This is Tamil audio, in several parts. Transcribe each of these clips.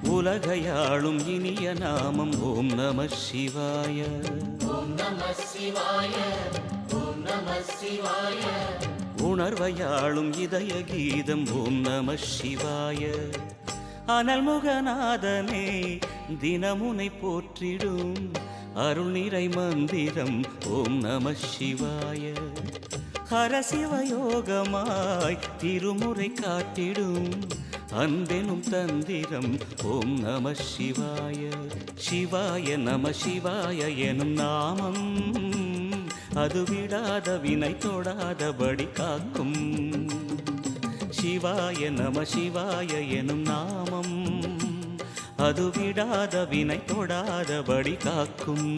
உலகையாளும் இனிய நாமம் ஓம் நம சிவாய. உணர்வையாளும் இதய கீதம் ஓம் நம சிவாய. அனல்முகநாதனே தினமுனை போற்றிடும் அருள் நிறை மந்திரம் ஓம் நம சிவாய. ஹரசிவயோகமாய் திருமுறை காட்டிடும் அன்பெனும் தந்திரம் ஓம் நம சிவாய. சிவாய நம சிவாய எனும் நாமம் அது விடாத வினை தொடாதபடி காக்கும். சிவாய நம சிவாய எனும் நாமம் அது விடாத வினை தொடாதபடி காக்கும்.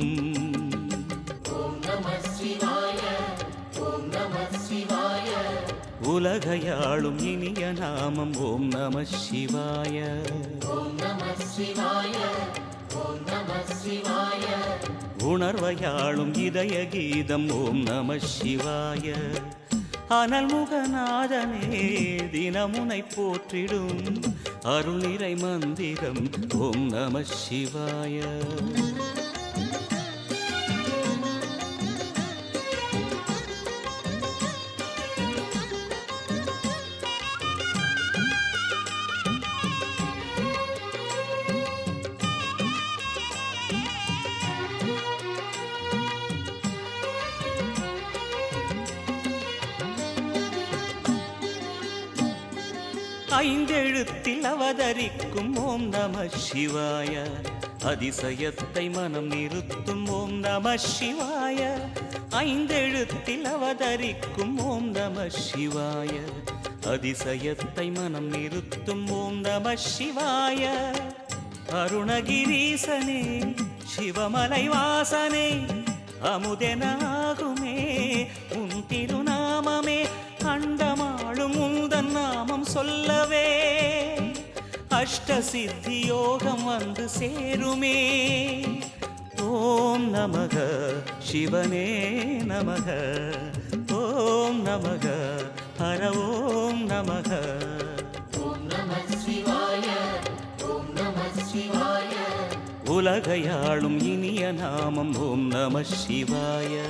உலகையாளும் இனிய நாமம் ஓம் நம சிவாய. உணர்வையாளும் இதய கீதம் ஓம் நம சிவாய. அனல்முகநாதனே தினமுனை போற்றிடும் அருள் நிறை மந்திரம் ஓம் நம சிவாய. ஐந்தெழுத்தில் அவதரிக்கும் ஓம் நம சிவாய. அதிசயத்தை மனம் நிறுத்தும் ஓம் நம சிவாய. ஐந்தெழுத்தில் அவதரிக்கும் ஓம் நம சிவாய. அதிசயத்தை மனம் நிறுத்தும் ஓம் நம சிவாய. அருணகிரீசனே சிவமலை வாசனே அமுதெனாகுமே உன் திருநாமமே. அண்டமாளும் உந்தன் நாமம் சொல்லவே அஷ்ட சித்தி யோகம் வந்து சேருமே. ஓம் நமக சிவனே நமக. ஓம் நமக ஹர ஓம் நமக. உலகையாளும் இனிய நாமம் ஓம் நம சிவாய.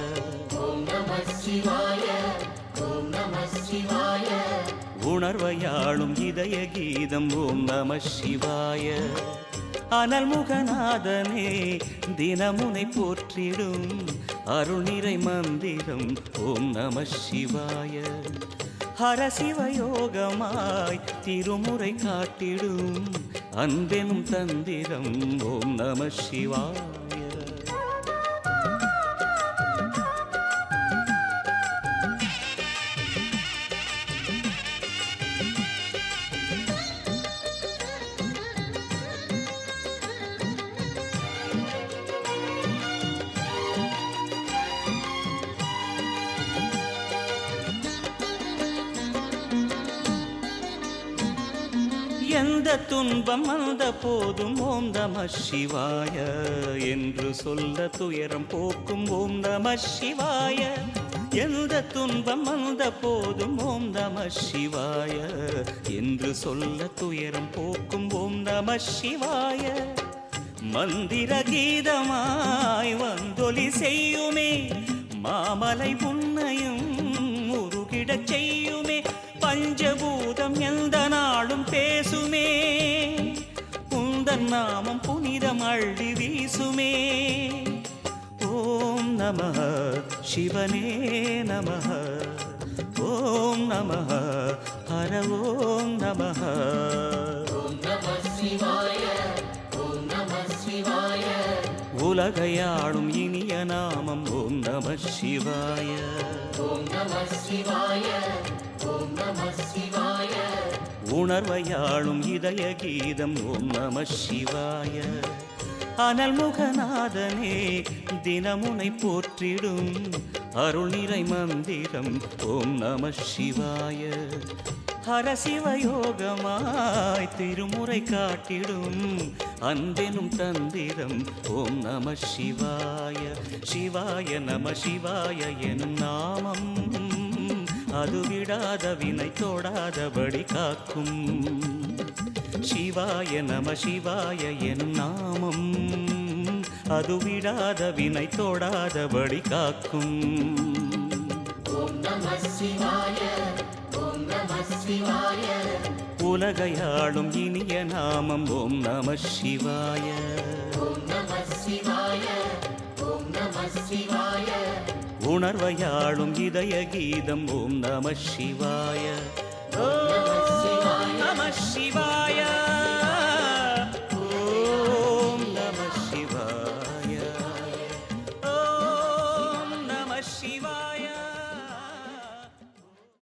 உணர்வையாளும் இதய கீதம் ஓம் நம சிவாய. அனல்முகநாதனே தினமுனை போற்றிடும் அருள் நிறை மந்திரம் ஓம் நம சிவாய. ஹரசிவயோகமாய் திருமுறை காட்டிடும் அன்பெனும் தந்திரம் ஓம் நம சிவாய. எந்த துன்பம் வந்த போதும் ஓம் நம சிவாய என்று சொல்ல துயரம் போக்கும் ஓம் நம சிவாய. எந்த துன்பம் வந்த போதும் ஓம் நம சிவாய என்று சொல்ல துயரம் போக்கும் ஓம் நம சிவாய. மந்திர கீதமாய் வந்தொலி செய்யுமே மாமலை உன்னையும் உருகிடச் செய்யுமே. பஞ்சபூதம் எந்த நாளும் பேசுமே உந்தன் நாமம் புனிதம் அள்ளி வீசுமே. ஓம் நம சிவனே நம. ஓம் நம ஹர ஓம் நம. உலகையாளும் இனிய நாமம் ஓம் நம சிவாய. உணர்வையாளும் இதய கீதம் ஓம் நம சிவாய. அனல்முகநாதனே தினமுனை போற்றிடும் அருள் நிறை மந்திரம் ஓம் நம சிவாய. ஹரசிவயோகமாய் திருமுறை காட்டிடும் அன்பெனும் தந்திரம் ஓம் நம சிவாய. சிவாய நம சிவாய எனும் நாமம் அது விடாத வினை தொடாதபடி காக்கும். சிவாய நம சிவாய எனும் நாமம் அது விடாத வினை தொடாதபடி காக்கும். ஓம் நம சிவாய, ஓம் நம சிவாய. உலகையாளும் இனிய நாமம் ஓம் நம சிவாய. ஓம் நம சிவாய, ஓம் நம சிவாய. உணர்வையாளும் இதய கீதம் ஓம் நம சிவாய. ஓம் நம சிவாய.